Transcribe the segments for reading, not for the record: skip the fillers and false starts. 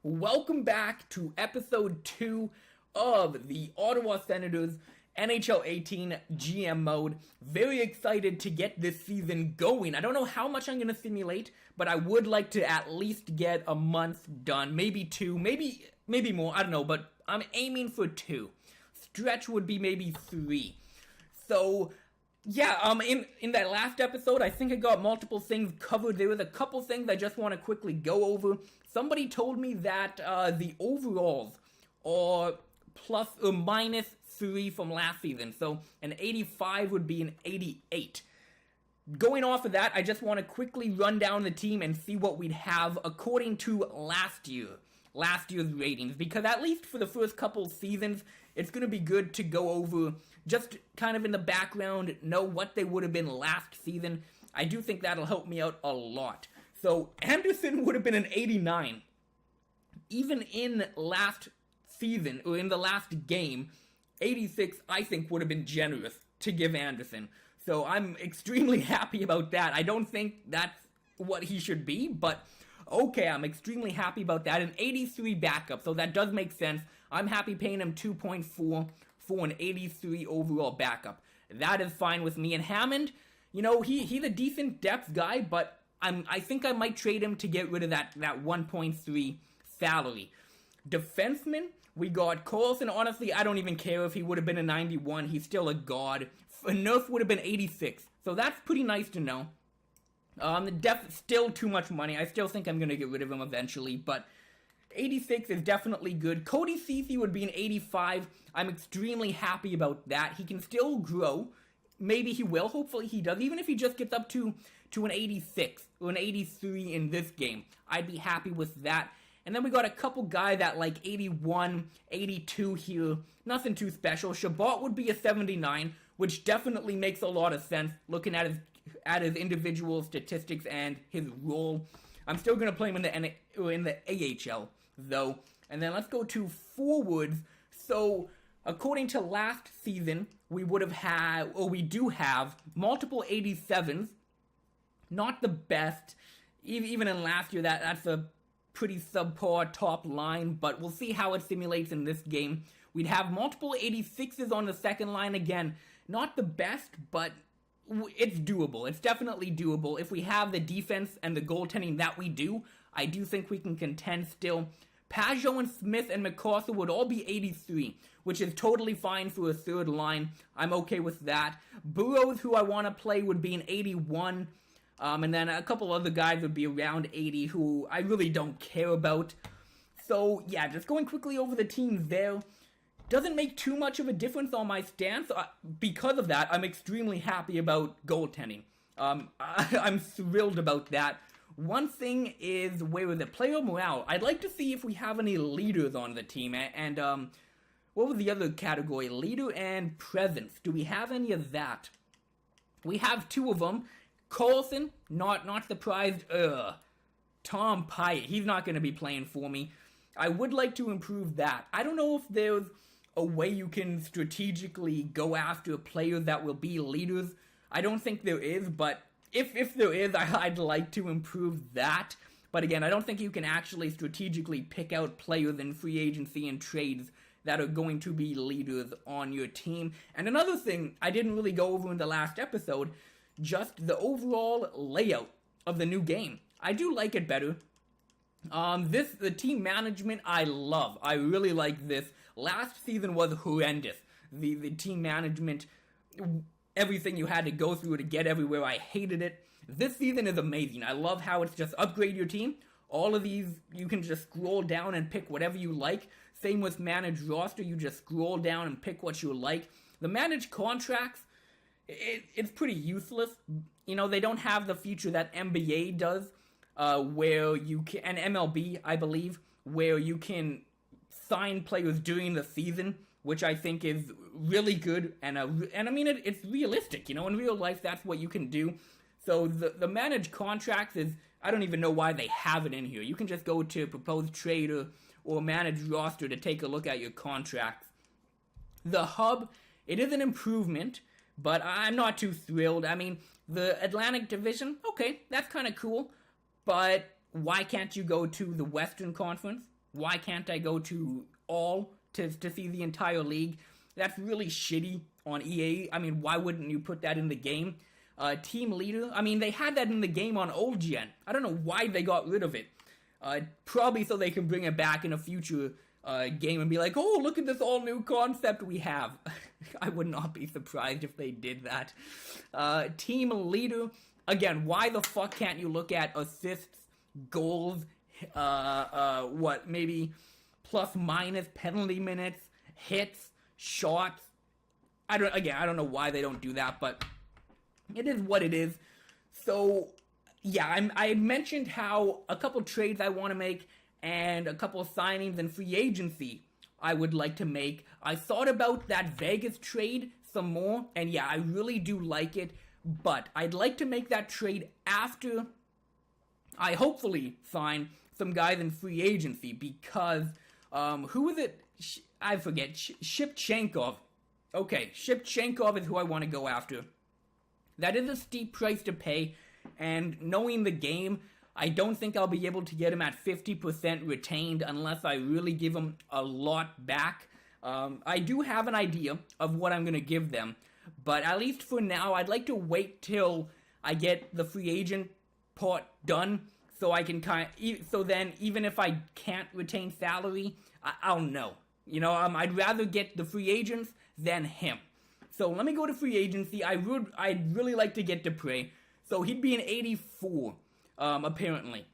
Welcome back to episode 2 of the Ottawa Senators NHL18 GM mode. Very excited to get this season going. I don't know how much I'm going to simulate, but I would like to at least get a month done. Maybe 2, maybe more, I don't know, but I'm aiming for 2. Stretch would be maybe 3. So, yeah, in that last episode, I think I got multiple things covered. There was a couple things I just want to quickly go over. Somebody told me that the overalls are plus or minus 3 from last season. So an 85 would be an 88. Going off of that, I just want to quickly run down the team and see what we'd have according to last year's ratings, because at least for the first couple seasons, it's going to be good to go over, just kind of in the background, know what they would have been last season. I do think that'll help me out a lot. So, Anderson would have been an 89. Even in last season, or in the last game, 86, I think, would have been generous to give Anderson. So, I'm extremely happy about that. I don't think that's what he should be, but okay, I'm extremely happy about that. An 83 backup, so that does make sense. I'm happy paying him 2.4 for an 83 overall backup. That is fine with me. And Hammond, you know, he's a decent depth guy, but I think I might trade him to get rid of that 1.3 salary. Defenseman, we got Carlson. Honestly, I don't even care if he would have been a 91. He's still a god. Nerf would have been 86. So that's pretty nice to know. Still too much money. I still think I'm going to get rid of him eventually, but 86 is definitely good. Cody Ceci would be an 85. I'm extremely happy about that. He can still grow. Maybe he will. Hopefully he does. Even if he just gets up to an 86 or an 83 in this game, I'd be happy with that. And then we got a couple guys at like 81, 82 here. Nothing too special. Shabbat would be a 79, which definitely makes a lot of sense looking at his individual statistics and his role. I'm still going to play him in the AHL, though. And then let's go to forwards. So, according to last season, we do have multiple 87s. Not the best. Even in last year, that's a pretty subpar top line, but we'll see how it simulates in this game. We'd have multiple 86s on the second line again. Not the best, but it's doable. It's definitely doable. If we have the defense and the goaltending that we do, I do think we can contend still. Pajot and Smith and McArthur would all be 83, which is totally fine for a third line. I'm okay with that. Burrows, who I want to play, would be an 81. And then a couple other guys would be around 80, who I really don't care about. So, yeah, just going quickly over the teams there. Doesn't make too much of a difference on my stance. Because of that, I'm extremely happy about goaltending. I'm thrilled about that. One thing is, where is it? Player morale. I'd like to see if we have any leaders on the team. And what was the other category? Leader and presence. Do we have any of that? We have 2 of them. Carlson, not surprised. Tom Pyatt, he's not going to be playing for me. I would like to improve that. I don't know if there's a way you can strategically go after players that will be leaders. I don't think there is, but if there is, I'd like to improve that. But again, I don't think you can actually strategically pick out players in free agency and trades that are going to be leaders on your team. And another thing I didn't really go over in the last episode, just the overall layout of the new game. I do like it better. The team management I love. I really like this. Last season was horrendous. The team management, everything you had to go through to get everywhere, I hated it. This season is amazing. I love how it's just upgrade your team. All of these, you can just scroll down and pick whatever you like. Same with managed roster, you just scroll down and pick what you like. The managed contracts, it's pretty useless. You know, they don't have the feature that NBA does, where you can, and MLB, I believe, where you can sign players during the season, which I think is really good, and I mean, it's realistic, you know, in real life, that's what you can do. So the managed contracts is, I don't even know why they have it in here. You can just go to proposed trade or managed roster to take a look at your contracts. The hub, it is an improvement, but I'm not too thrilled. I mean, the Atlantic Division, okay, that's kind of cool, but why can't you go to the Western Conference? Why can't I go to all to see the entire league? That's really shitty on EA. I mean, why wouldn't you put that in the game? Team leader, I mean, they had that in the game on old gen. I don't know why they got rid of it. Probably so they can bring it back in a future game and be like, oh, look at this all new concept we have. I would not be surprised if they did that. Team leader, again, why the fuck can't you look at assists, goals, maybe plus minus penalty minutes, hits, shots? I don't know why they don't do that, but it is what it is. So, yeah, I mentioned how a couple trades I want to make and a couple of signings and free agency I would like to make. I thought about that Vegas trade some more, and yeah, I really do like it, but I'd like to make that trade after I hopefully sign some guys in free agency, because, who was it? I forget, Shipchenkov. Okay, Shipchenkov is who I want to go after. That is a steep price to pay, and knowing the game, I don't think I'll be able to get him at 50% retained unless I really give him a lot back. I do have an idea of what I'm going to give them, but at least for now, I'd like to wait till I get the free agent part done, so I can so then even if I can't retain salary, I'll know. You know, I'd rather get the free agents than him. So let me go to free agency. I'd really like to get Dupre. So he'd be an 84, apparently.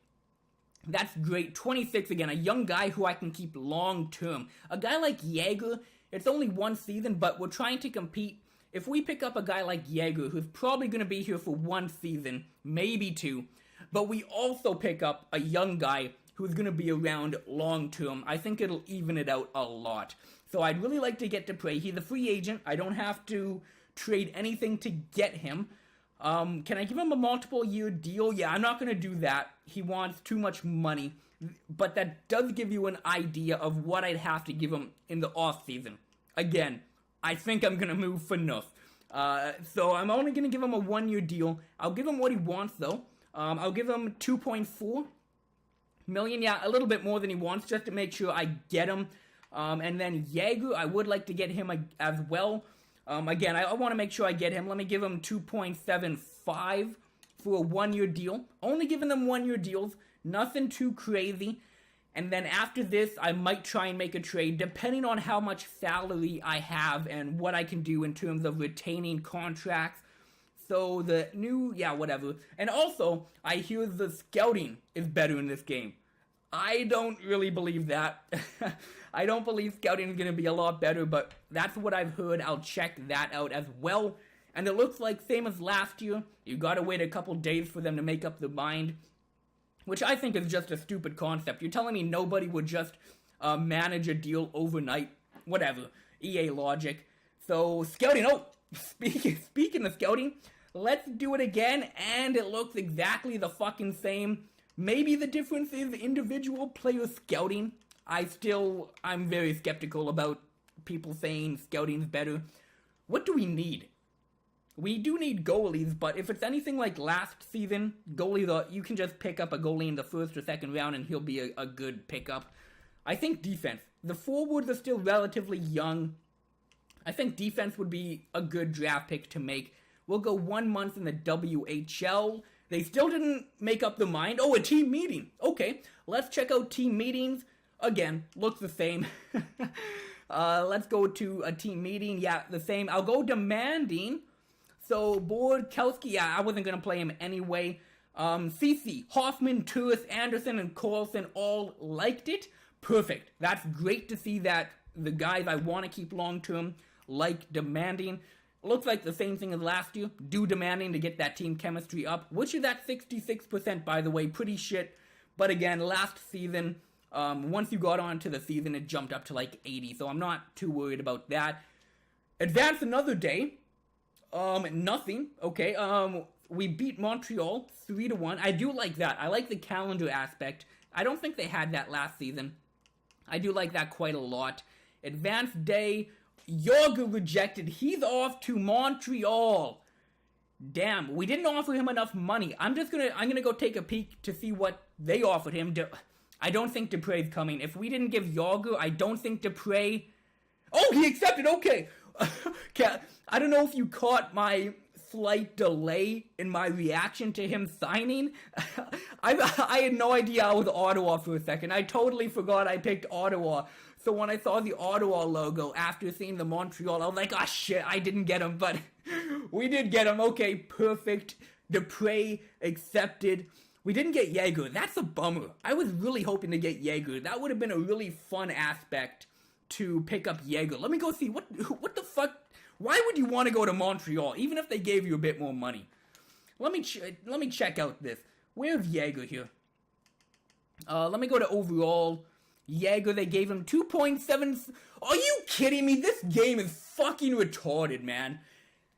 That's great. 26 again, a young guy who I can keep long term. A guy like Jaeger, it's only one season, but we're trying to compete. If we pick up a guy like Jaeger, who's probably going to be here for one season, maybe two, but we also pick up a young guy who's going to be around long term, I think it'll even it out a lot. So I'd really like to get Dupre. He's a free agent. I don't have to trade anything to get him. Can I give him a multiple year deal? Yeah, I'm not going to do that. He wants too much money. But that does give you an idea of what I'd have to give him in the off season. Again, I think I'm going to move for enough. So I'm only going to give him a 1 year deal. I'll give him what he wants though. I'll give him 2.4 million. Yeah, a little bit more than he wants just to make sure I get him. And then Jaeger, I would like to get him as well. Again, I want to make sure I get him. Let me give him 2.75 for a 1 year deal. Only giving them 1 year deals. Nothing too crazy. And then after this, I might try and make a trade depending on how much salary I have and what I can do in terms of retaining contracts. So the new, yeah, whatever. And also, I hear the scouting is better in this game. I don't really believe that. I don't believe scouting is going to be a lot better, but that's what I've heard. I'll check that out as well. And it looks like same as last year. You got to wait a couple days for them to make up their mind, which I think is just a stupid concept. You're telling me nobody would just manage a deal overnight? Whatever. EA logic. So scouting. Oh, speaking of scouting, let's do it again, and it looks exactly the fucking same. Maybe the difference is individual player scouting. I'm very skeptical about people saying scouting's better. What do we need? We do need goalies, but if it's anything like last season, you can just pick up a goalie in the first or second round and he'll be a good pickup. I think defense. The forwards are still relatively young. I think defense would be a good draft pick to make. We'll go 1 month in the WHL. They still didn't make up their mind. Oh, a team meeting. Okay, let's check out team meetings. Again, looks the same. Let's go to a team meeting. Yeah, the same. I'll go demanding. So, Borkowski, yeah, I wasn't going to play him anyway. CC, Hoffman, Turris, Anderson, and Carlson all liked it. Perfect. That's great to see that the guys I want to keep long-term like demanding. Looks like the same thing as last year. Do demanding to get that team chemistry up, which is at 66%, by the way. Pretty shit. But again, last season, once you got on to the season, it jumped up to like 80. So I'm not too worried about that. Advance another day. Nothing. Okay. We beat Montreal 3-1. I do like that. I like the calendar aspect. I don't think they had that last season. I do like that quite a lot. Advanced day. Yorga rejected. He's off to Montreal. Damn, we didn't offer him enough money. I'm gonna go take a peek to see what they offered him. I don't think Dupre's coming. If we didn't give Yager, I don't think Dupre... Oh, he accepted, okay. I don't know if you caught my slight delay in my reaction to him signing. I had no idea I was Ottawa for a second. I totally forgot I picked Ottawa. So when I saw the Ottawa logo after seeing the Montreal, I was like, oh shit, I didn't get him, but we did get him. Okay, perfect. Dupre accepted. We didn't get Yager. That's a bummer. I was really hoping to get Yager. That would have been a really fun aspect to pick up Yager. Let me go see. What the fuck? Why would you want to go to Montreal, even if they gave you a bit more money? Let me check out this. Where's Yager here? Let me go to overall. Yager, they gave him 2.7. Are you kidding me? This game is fucking retarded, man.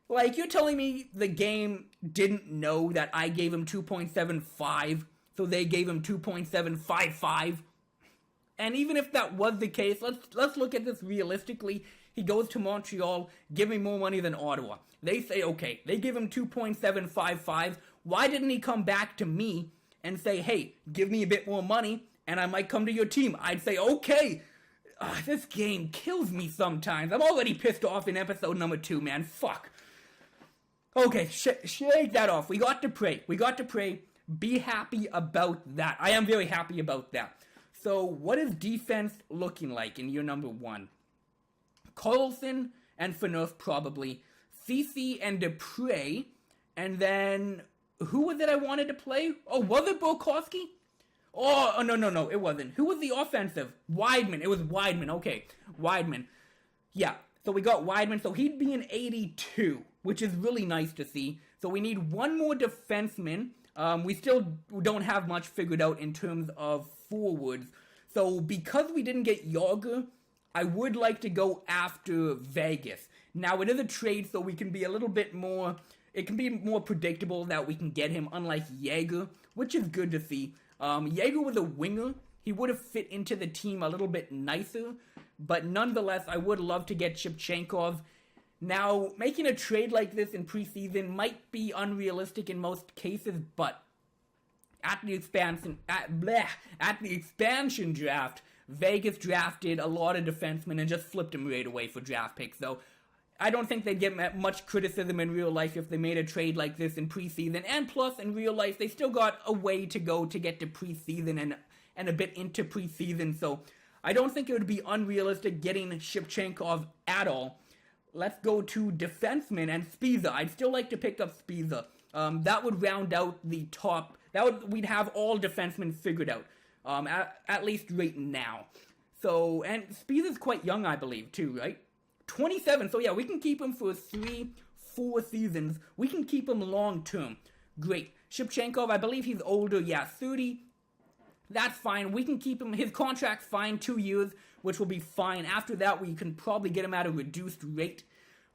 Like, you're telling me the game didn't know that I gave him 2.75, so they gave him 2.755? And even if that was the case, let's look at this realistically. He goes to Montreal, give me more money than Ottawa. They say, okay, they give him 2.755. Why didn't he come back to me and say, hey, give me a bit more money, and I might come to your team? I'd say, okay. This game kills me sometimes. I'm already pissed off in episode number 2, man. Fuck. Okay, shake that off. We got to pray. Be happy about that. I am very happy about that. So, what is defense looking like in year number 1? Carlson and Phaneuf probably. Ceci and Dupre. And then, who was it I wanted to play? Oh, was it Burkowski? Oh, no, it wasn't. Who was the offensive? Wideman. It was Wideman. Okay, Wideman. Yeah, so we got Wideman. So he'd be an 82, which is really nice to see. So we need one more defenseman. We still don't have much figured out in terms of forwards. So because we didn't get Yager, I would like to go after Vegas. Now, it is a trade, so we can be a little bit more... It can be more predictable that we can get him, unlike Yager, which is good to see. Yager was a winger. He would have fit into the team a little bit nicer, but nonetheless, I would love to get Shipchenkov. Now, making a trade like this in preseason might be unrealistic in most cases, but at the expansion draft, Vegas drafted a lot of defensemen and just flipped them right away for draft picks. So I don't think they'd get much criticism in real life if they made a trade like this in preseason. And plus, in real life, they still got a way to go to get to preseason and a bit into preseason. So I don't think it would be unrealistic getting Shipchenkov at all. Let's go to defensemen and Spiza. I'd still like to pick up Spiza. That would round out the top. We'd have all defensemen figured out. At least right now. So, and Spiza's quite young, I believe, too, right? 27, so yeah, we can keep him for 3-4 seasons. We can keep him long term. Great. Shipchenkov, I believe he's older, yeah, 30. That's fine. We can keep him. His contract's fine, 2 years, which will be fine. After that, we can probably get him at a reduced rate,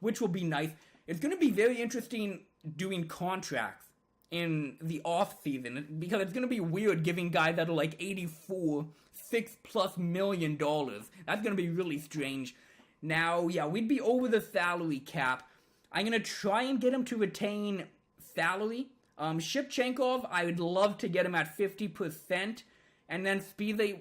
which will be nice. It's going to be very interesting doing contracts in the off season, because it's going to be weird giving guys that are like 84, $6+ million. That's going to be really strange. Now, yeah, we'd be over the salary cap. I'm going to try and get him to retain salary. Shipchenkov, I would love to get him at 50%. And then Spiza,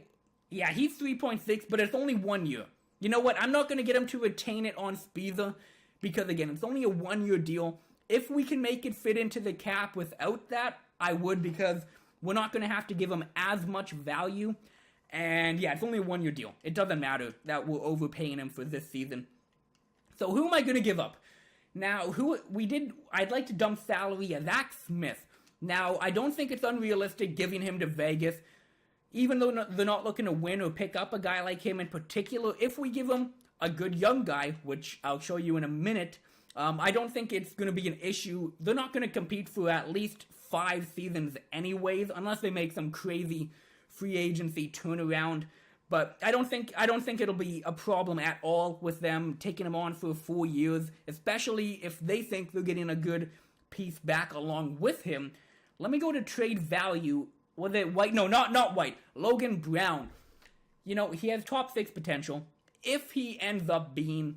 yeah, he's 3.6, but it's only 1 year. You know what? I'm not going to get him to retain it on Spiza, because, again, it's only a 1-year deal. If we can make it fit into the cap without that, I would, because we're not going to have to give him as much value. And yeah, it's only a 1-year deal. It doesn't matter that we're overpaying him for this season. So who am I going to give up? Now, I'd like to dump salary at Zach Smith. Now, I don't think it's unrealistic giving him to Vegas, even though they're not looking to win or pick up a guy like him in particular. If we give him a good young guy, which I'll show you in a minute, I don't think it's going to be an issue. They're not going to compete for at least 5 seasons anyways, unless they make some crazy free agency turnaround. But I don't think it'll be a problem at all with them taking him on for 4 years, especially if they think they're getting a good piece back along with him. Let me go to trade value. Was it White? No, not White. Logan Brown. You know, he has top 6 potential. If he ends up being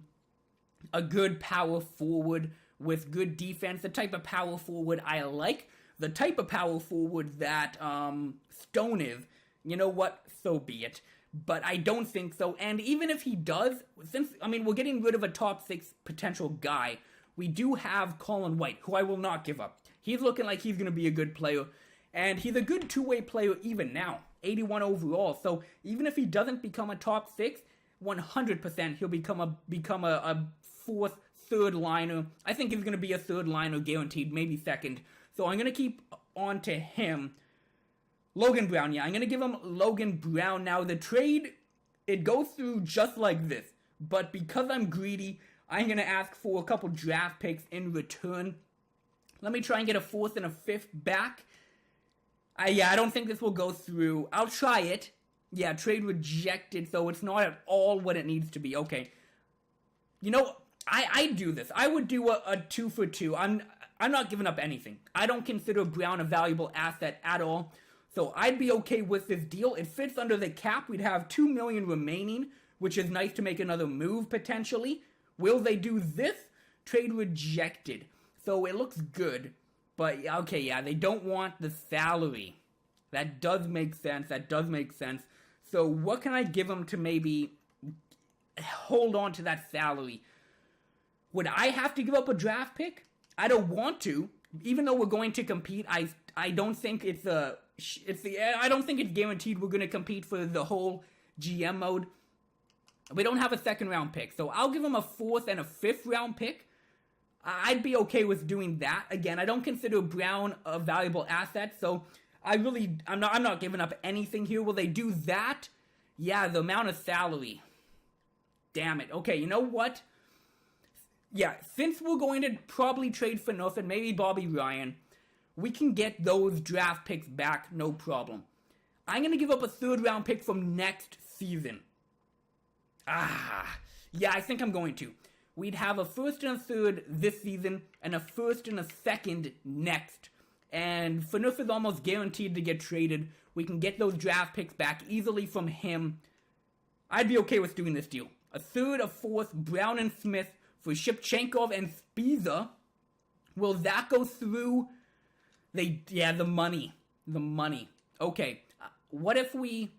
a good power forward with good defense, the type of power forward I like, the type of power forward that Stone is, you know what? So be it. But I don't think so. And even if he does, we're getting rid of a top 6 potential guy. We do have Colin White, who I will not give up. He's looking like he's going to be a good player. And he's a good two-way player even now. 81 overall. So even if he doesn't become a top 6, 100% he'll become a fourth, third liner. I think he's going to be a third liner guaranteed, maybe second. So I'm going to keep on to him. Logan Brown, yeah, I'm going to give him Logan Brown. Now, the trade, it goes through just like this. But because I'm greedy, I'm going to ask for a couple draft picks in return. Let me try and get a 4th and a 5th back. I don't think this will go through. I'll try it. Yeah, trade rejected, so it's not at all what it needs to be. Okay. You know, I do this. I would do a 2 for 2. I'm not giving up anything. I don't consider Brown a valuable asset at all. So I'd be okay with this deal. It fits under the cap. We'd have $2 million remaining, which is nice to make another move potentially. Will they do this? Trade rejected. So it looks good. But, okay, yeah, they don't want the salary. That does make sense. So what can I give them to maybe hold on to that salary? Would I have to give up a draft pick? I don't want to. Even though we're going to compete, I don't think I don't think it's guaranteed we're going to compete for the whole GM mode. We don't have a 2nd round pick, so I'll give them a 4th and a 5th round pick. I'd be okay with doing that. Again, I don't consider Brown a valuable asset, so I'm not giving up anything here. Will they do that? Yeah, the amount of salary. Damn it. Okay, you know what? Yeah, since we're going to probably trade for nothing, maybe Bobby Ryan, we can get those draft picks back, no problem. I'm going to give up a 3rd round pick from next season. Yeah, I think I'm going to. We'd have a 1st and a 3rd this season, and a 1st and a 2nd next. And Phaneuf is almost guaranteed to get traded. We can get those draft picks back easily from him. I'd be okay with doing this deal. A 3rd, a 4th, Brown and Smith for Shipchenkov and Spiza. Will that go through? The money. Okay, what if we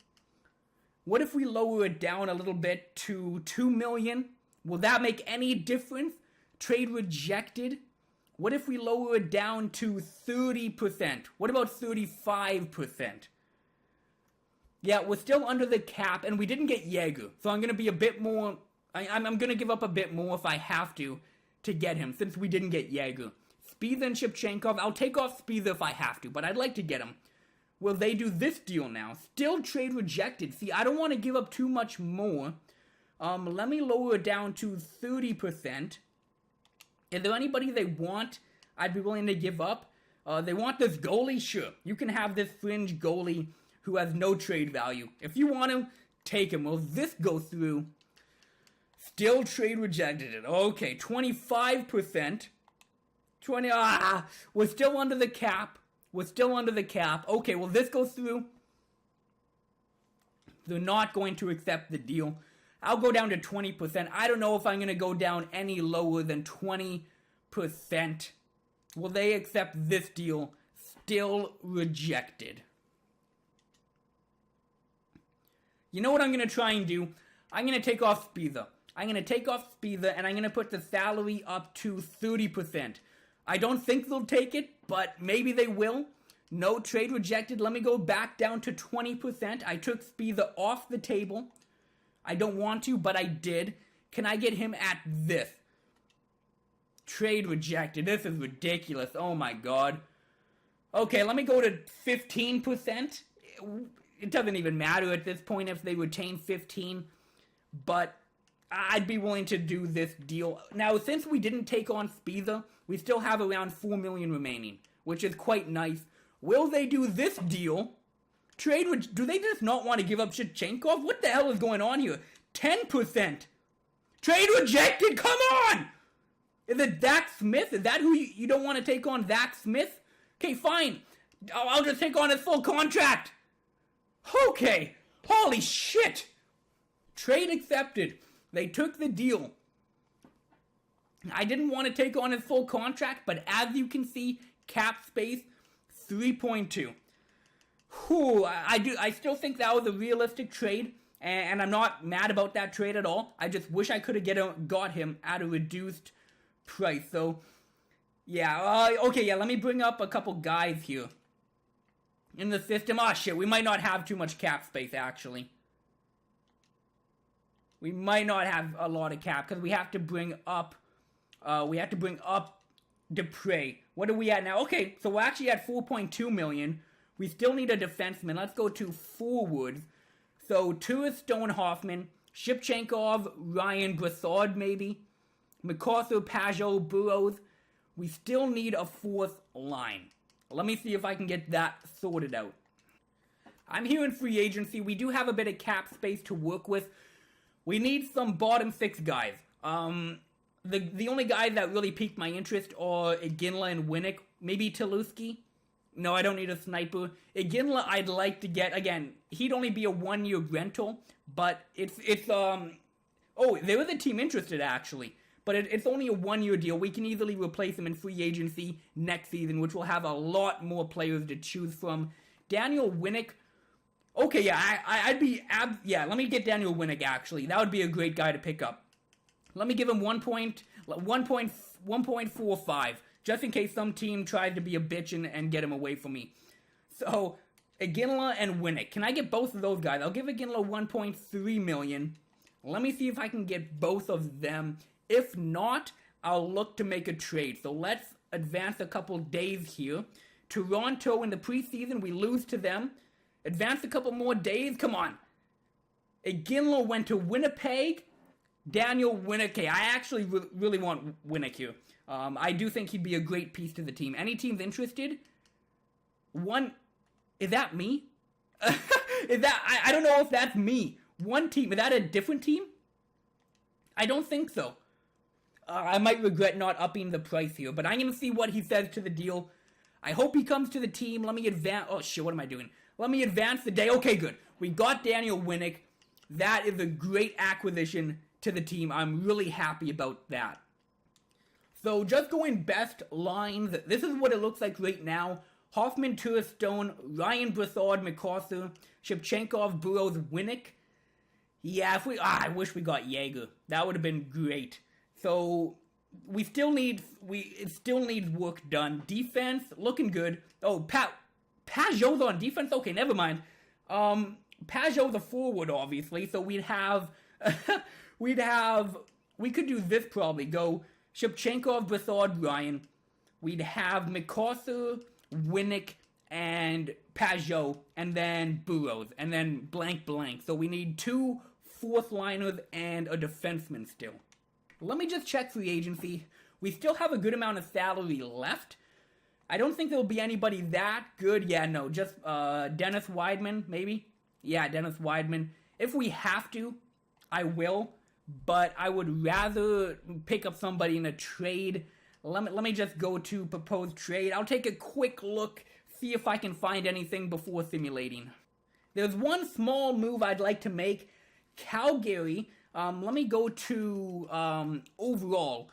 lower it down a little bit to $2 million? Will that make any difference? Trade rejected. What if we lower it down to 30%? What about 35%? Yeah, we're still under the cap, and we didn't get Jaeger. So I'm going to be a bit more... I'm going to give up a bit more if I have to get him, since we didn't get Jaeger. Spiza and Shipchenkov, I'll take off Spiza if I have to, but I'd like to get him. Will they do this deal now? Still trade rejected. See, I don't want to give up too much more. Let me lower it down to 30%. Is there anybody they want I'd be willing to give up? They want this goalie? Sure. You can have this fringe goalie who has no trade value. If you want him, take him. Will this go through? Still trade rejected. Okay, 25%. We're still under the cap. Okay, well, this goes through. They're not going to accept the deal. I'll go down to 20%. I don't know if I'm going to go down any lower than 20%. Will they accept this deal? Still rejected. You know what I'm going to try and do? I'm going to take off Spiza. And I'm going to put the salary up to 30%. I don't think they'll take it, but maybe they will. No, trade rejected. Let me go back down to 20%. I took Spiza off the table. I don't want to, but I did. Can I get him at this? Trade rejected. This is ridiculous. Oh my god. Okay, let me go to 15%. It doesn't even matter at this point if they retain 15, but I'd be willing to do this deal. Now, since we didn't take on Spiza, we still have around $4 million remaining, which is quite nice. Will they do this deal? Do they just not want to give up Shipchenkov? What the hell is going on here? 10%. Trade rejected? Come on! Is it Zach Smith? Is that who you don't want to take on, Zach Smith? Okay, fine. I'll just take on his full contract. Okay. Holy shit. Trade accepted. They took the deal. I didn't want to take on his full contract, but as you can see, cap space, 3.2. Whew, I still think that was a realistic trade, and I'm not mad about that trade at all. I just wish I could have got him at a reduced price. So, yeah, okay, yeah, let me bring up a couple guys here in the system. Oh, shit, we might not have too much cap space, actually. We might not have a lot of cap, because we have to bring up Dupre. What are we at now? Okay, so we're actually at 4.2 million. We still need a defenseman. Let's go to forwards. So, Turris, Stone, Hoffman, Shipchenkov, Ryan, Brassard, maybe. MacArthur, Pajot, Burrows. We still need a fourth line. Let me see if I can get that sorted out. I'm here in free agency. We do have a bit of cap space to work with. We need some bottom six guys. The only guys that really piqued my interest are Iginla and Winnick. Maybe Tulusky. No, I don't need a sniper. Iginla, I'd like to get, again, he'd only be a 1-year rental, but oh, there was a team interested, actually, but it's only a 1-year deal. We can easily replace him in free agency next season, which will have a lot more players to choose from. Daniel Winnick, okay, yeah, let me get Daniel Winnick, actually. That would be a great guy to pick up. Let me give him 1.45. Just in case some team tried to be a bitch and get him away from me. So, Iginla and Winnick. Can I get both of those guys? I'll give Iginla 1.3 million. Let me see if I can get both of them. If not, I'll look to make a trade. So let's advance a couple days here. Toronto in the preseason, we lose to them. Advance a couple more days. Come on. Iginla went to Winnipeg. Daniel Winnick. Okay, I actually really want Winnick here. I do think he'd be a great piece to the team. Any teams interested? Is that me? I don't know if that's me. One team, is that a different team? I don't think so. I might regret not upping the price here, but I'm going to see what he says to the deal. I hope he comes to the team. Let me advance. Oh, shit, what am I doing? Let me advance the day. Okay, good. We got Daniel Winnick. That is a great acquisition to the team. I'm really happy about that. So, just going best lines, this is what it looks like right now. Hoffman, Turris, Stone, Ryan, Brassard, MacArthur, Shipchenkov, Burrows, Winnick. Yeah, I wish we got Jaeger. That would have been great. So, it still needs work done. Defense, looking good. Oh, Pajot's on defense? Okay, never mind. Pajot's a forward, obviously, so we could do this probably. Go Shipchenkov, Brassard, Ryan. We'd have MacArthur, Winnick, and Pajot, and then Burrows, and then blank. So we need 2 fourth liners and a defenseman still. Let me just check free agency. We still have a good amount of salary left. I don't think there'll be anybody that good. Yeah, no, just Dennis Wideman, maybe. Yeah, Dennis Wideman. If we have to, I will. But I would rather pick up somebody in a trade. Let me just go to proposed trade. I'll take a quick look, see if I can find anything before simulating. There's one small move I'd like to make. Calgary. Let me go to overall.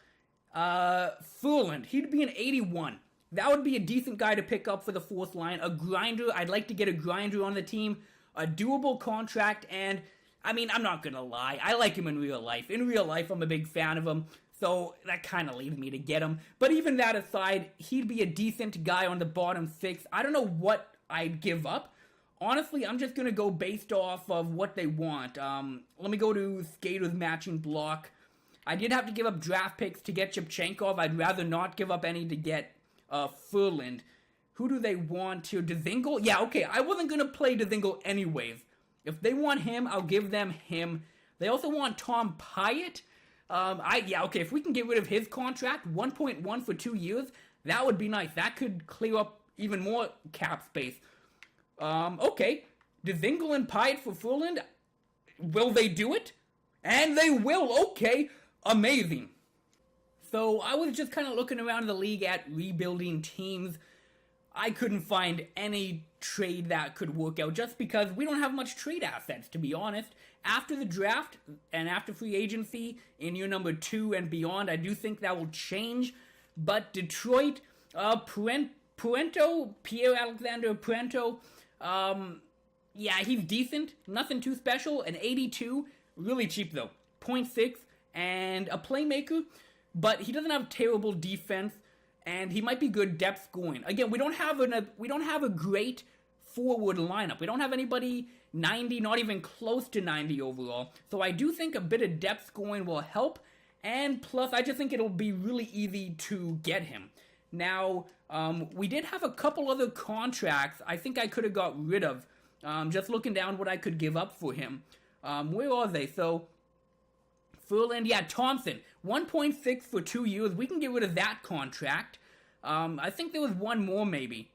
Furland. He'd be an 81. That would be a decent guy to pick up for the fourth line. A grinder. I'd like to get a grinder on the team. A doable contract, and I mean, I'm not gonna lie, I like him in real life. In real life, I'm a big fan of him, so that kind of leaves me to get him. But even that aside, he'd be a decent guy on the bottom 6. I don't know what I'd give up. Honestly, I'm just gonna go based off of what they want. Let me go to Skaters Matching Block. I did have to give up draft picks to get Shipchenkov. I'd rather not give up any to get Furland. Who do they want here? Dzingel? Yeah, okay, I wasn't gonna play Dzingel anyways. If they want him, I'll give them him. They also want Tom Pyatt. Okay, if we can get rid of his contract, 1.1 for 2 years, that would be nice. That could clear up even more cap space. Okay, Dzingel and Pyatt for Furland. Will they do it? And they will. Okay, amazing. So I was just kind of looking around the league at rebuilding teams. I couldn't find any trade that could work out just because we don't have much trade assets, to be honest. After the draft and after free agency in year number 2 and beyond, I do think that will change. But Detroit, Pierre-Alexander Parento, Yeah, he's decent. Nothing too special. An 82. Really cheap, though. 0.6. And a playmaker. But he doesn't have terrible defense. And he might be good depth scoring. Again, we don't have a great forward lineup. We don't have anybody 90, not even close to 90 overall. So I do think a bit of depth scoring will help. And plus, I just think it'll be really easy to get him. Now, we did have a couple other contracts I think I could have got rid of. Just looking down what I could give up for him. Where are they? So, Wheelin, yeah, Thompson. 1.6 for 2 years. We can get rid of that contract. I think there was one more, maybe.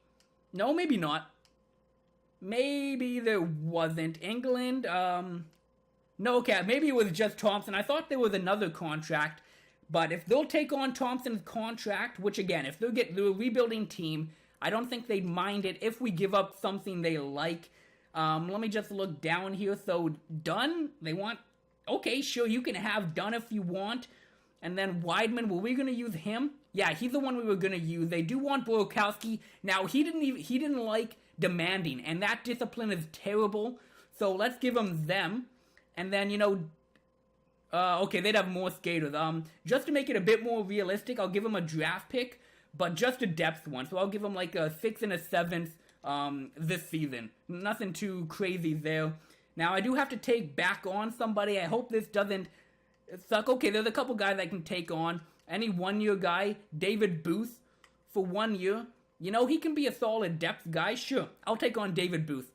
No, maybe not. Maybe there wasn't. England, no, okay, maybe it was just Thompson. I thought there was another contract. But if they'll take on Thompson's contract, which again, if they're a rebuilding team, I don't think they'd mind it if we give up something they like. Let me just look down here. So, Dunn, they want... Okay, sure, you can have Dunn if you want. And then Weidman, were we going to use him? Yeah, he's the one we were going to use. They do want Borkowski. Now, he didn't like demanding, and that discipline is terrible. So, let's give him them. And then, okay, they'd have more skaters. Just to make it a bit more realistic, I'll give him a draft pick, but just a depth one. So I'll give him like a 6th and a 7th this season. Nothing too crazy there. Now, I do have to take back on somebody. I hope this doesn't suck. Okay, there's a couple guys I can take on. Any one-year guy, David Booth, for 1 year. He can be a solid depth guy. Sure, I'll take on David Booth.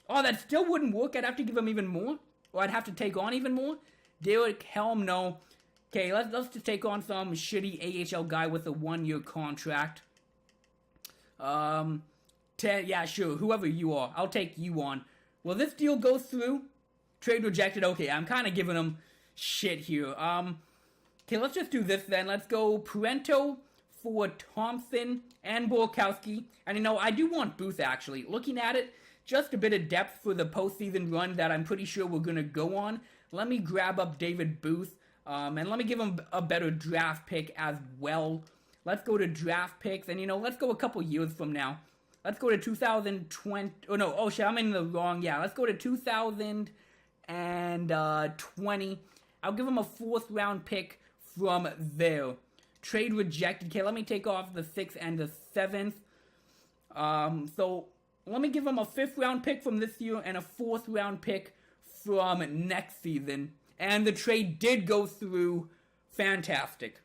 Oh, that still wouldn't work. I'd have to give him even more. Or I'd have to take on even more. Derek Helm, no. Okay, let's just take on some shitty AHL guy with a 1-year contract. Yeah, sure, whoever you are. I'll take you on. Well, this deal goes through. Trade rejected. Okay, I'm kind of giving them shit here. Okay, let's just do this then. Let's go Parento for Thompson and Borkowski. And I do want Booth, actually. Looking at it, just a bit of depth for the postseason run that I'm pretty sure we're going to go on. Let me grab up David Booth, and let me give him a better draft pick as well. Let's go to draft picks, and let's go a couple years from now. Let's go to 2020. Oh, no. Oh, shit. I'm in the wrong. Yeah, let's go to 2020. I'll give him a 4th round pick from there. Trade rejected. Okay, let me take off the 6th and the 7th. So, let me give him a 5th round pick from this year and a 4th round pick from next season. And the trade did go through. Fantastic.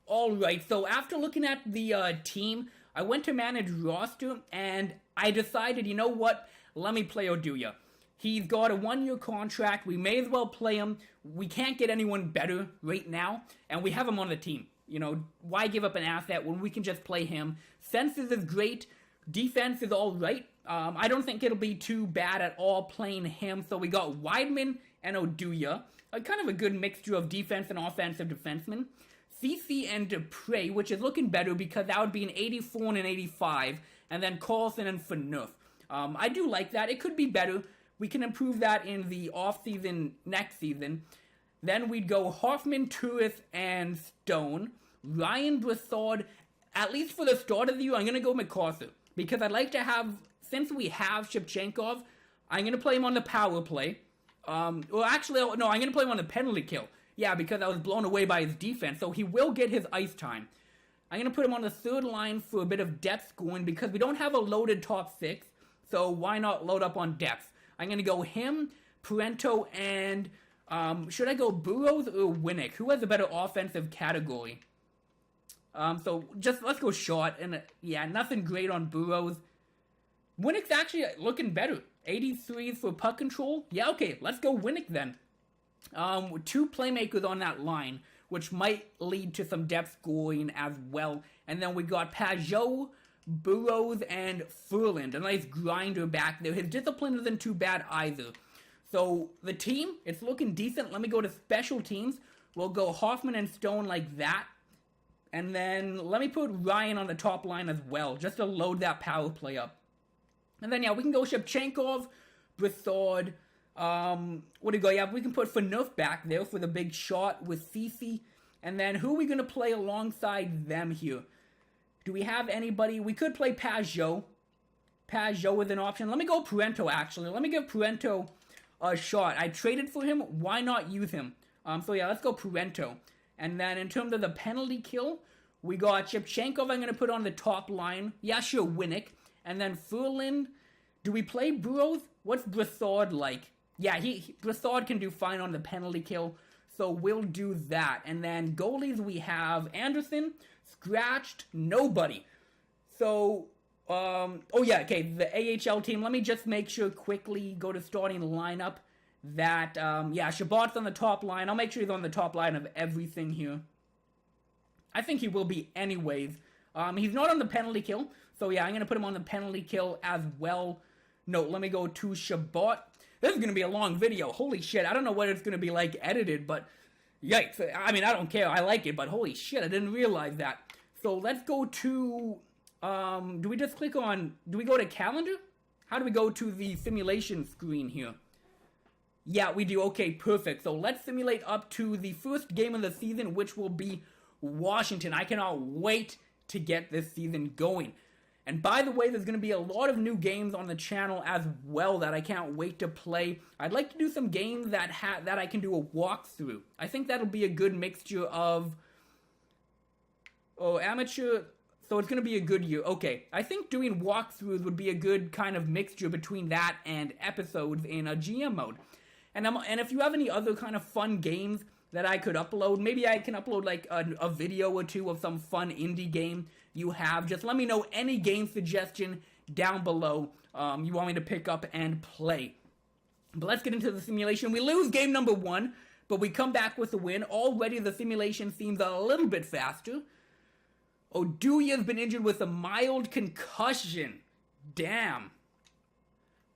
Alright, so after looking at the team, I went to manage roster, and I decided, you know what? Let me play Oduya. He's got a 1-year contract. We may as well play him. We can't get anyone better right now, and we have him on the team. Why give up an asset when we can just play him? Senses is great. Defense is all right. I don't think it'll be too bad at all playing him. So we got Weidman and Oduya. Kind of a good mixture of defense and offensive defensemen. CC and Dupre, which is looking better because that would be an 84 and an 85, and then Carlson and Phaneuf. I do like that. It could be better. We can improve that in the offseason next season. Then we'd go Hoffman, Turris, and Stone. Ryan Brassard, at least for the start of the year, I'm going to go MacArthur. Because I'd like to have, since we have Shevchenkov, I'm going to play him on the power play. Well, actually, no, I'm going to play him on the penalty kill. Yeah, because I was blown away by his defense, so he will get his ice time. I'm going to put him on the 3rd line for a bit of depth scoring because we don't have a loaded top 6, so why not load up on depth? I'm going to go him, Parento, and should I go Burrows or Winnick? Who has a better offensive category? So just let's go short, and yeah, nothing great on Burrows. Winnick's actually looking better. 83s for puck control. Yeah, okay, let's go Winnick then. 2 playmakers on that line, which might lead to some depth scoring as well. And then we got Pajot, Burrows, and Furland. A nice grinder back there. His discipline isn't too bad either. So the team, it's looking decent. Let me go to special teams. We'll go Hoffman and Stone like that. And then let me put Ryan on the top line as well, just to load that power play up. And then, yeah, we can go Shevchenkov, Brassard. What do we go? Yeah, we can put Phaneuf back there for the big shot with Cece. And then who are we going to play alongside them here? Do we have anybody? We could play Pajot. Pajot with an option. Let me go Parento, actually. Let me give Parento a shot. I traded for him. Why not use him? So yeah, let's go Parento. And then in terms of the penalty kill, we got Shevchenkov I'm going to put on the top line. Yeah, sure, Winnick. And then Furland. Do we play Burrows? What's Brassard like? Yeah, Brassard can do fine on the penalty kill. So we'll do that. And then goalies we have Anderson, scratched, nobody. So, oh yeah, okay, the AHL team. Let me just make sure quickly, go to starting lineup. That, yeah, Shabbat's on the top line. I'll make sure he's on the top line of everything here. I think he will be anyways. He's not on the penalty kill. So yeah, I'm going to put him on the penalty kill as well. No, let me go to Shabbat. This is going to be a long video. Holy shit, I don't know what it's going to be like edited, but yikes. I mean, I don't care. I like it, but holy shit, I didn't realize that. So let's go to, do we just click on, do we go to calendar? How do we go to the simulation screen here? Yeah, we do. Okay, perfect. So let's simulate up to the first game of the season, which will be Washington. I cannot wait to get this season going. And by the way, there's going to be a lot of new games on the channel as well that I can't wait to play. I'd like to do some games that I can do a walkthrough. I think that'll be a good mixture of amateur. So it's going to be a good year. Okay, I think doing walkthroughs would be a good kind of mixture between that and episodes in a GM mode. And if you have any other kind of fun games that I could upload, maybe I can upload like a video or two of some fun indie game you have. Just let me know any game suggestion down below you want me to pick up and play. But let's get into the simulation. We lose game number 1, but we come back with a win. Already the simulation seems a little bit faster. Oduya's been injured with a mild concussion. Damn.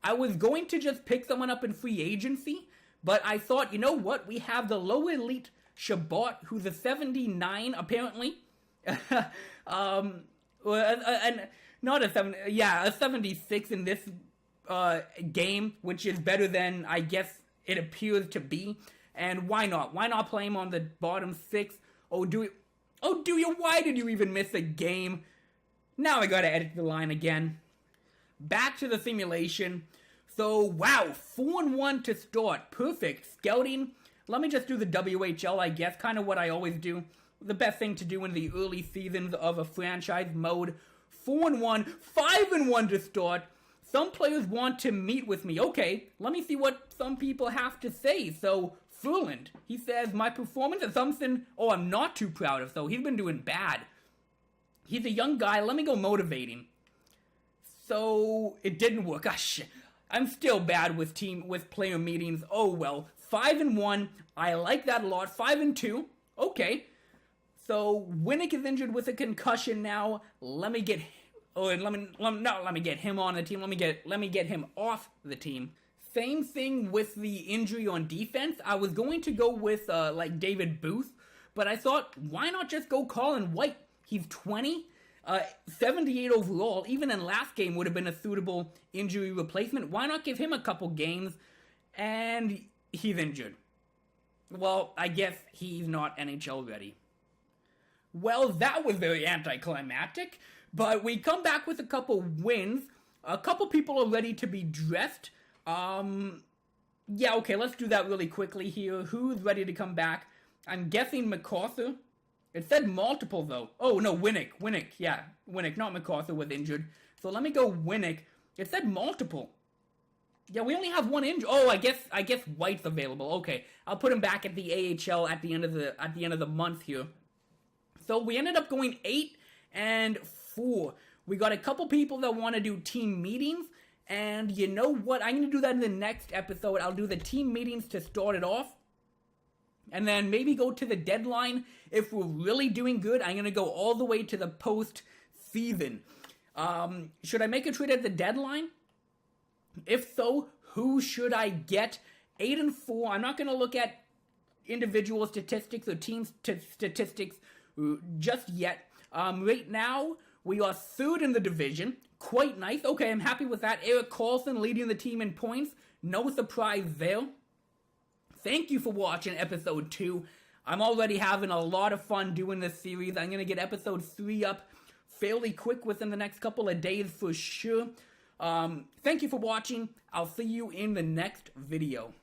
I was going to just pick someone up in free agency, but I thought, you know what? We have the low elite Shabbat, who's a 79, apparently. And not a 7, yeah, a 76 in this game, which is better than I guess it appears to be. And why not? Why not play him on the bottom 6? Oduya, why did you even miss a game? Now I gotta edit the line again. Back to the simulation. So, wow, 4-1 to start. Perfect. Scouting. Let me just do the WHL, I guess. Kind of what I always do. The best thing to do in the early seasons of a franchise mode. 4-1. 5-1 to start. Some players want to meet with me. Okay, let me see what some people have to say. So, Furland, he says, my performance is something, I'm not too proud of. So, he's been doing bad. He's a young guy. Let me go motivate him. So, it didn't work. Ah, shit. I'm still bad with player meetings. Oh, well. 5-1. I like that a lot. 5-2. Okay. So, Winnick is injured with a concussion now. Let me get him on the team. Let me get him off the team. Same thing with the injury on defense. I was going to go with, like, David Booth. But I thought, why not just go Colin White? He's 20. 78 overall, even in last game, would have been a suitable injury replacement. Why not give him a couple games? And he's injured. Well, I guess he's not NHL ready. Well, that was very anticlimactic, but we come back with a couple wins. A couple people are ready to be dressed. Yeah, okay, let's do that really quickly here. Who's ready to come back? I'm guessing MacArthur. It said multiple, though. Oh, no, Winnick. Yeah, Winnick, not MacArthur, was injured. So let me go Winnick. It said multiple. Yeah, we only have one injury. Oh, I guess White's available. Okay, I'll put him back at the AHL at the end of the month here. So we ended up going 8-4. We got a couple people that want to do team meetings. And you know what? I'm going to do that in the next episode. I'll do the team meetings to start it off. And then maybe go to the deadline. If we're really doing good, I'm going to go all the way to the post-season. Should I make a trade at the deadline? If so, who should I get? 8-4. I'm not going to look at individual statistics or team statistics just yet. Right now, we are third in the division. Quite nice. Okay, I'm happy with that. Eric Carlson leading the team in points. No surprise there. Thank you for watching episode 2. I'm already having a lot of fun doing this series. I'm going to get episode 3 up fairly quick within the next couple of days for sure. Thank you for watching. I'll see you in the next video.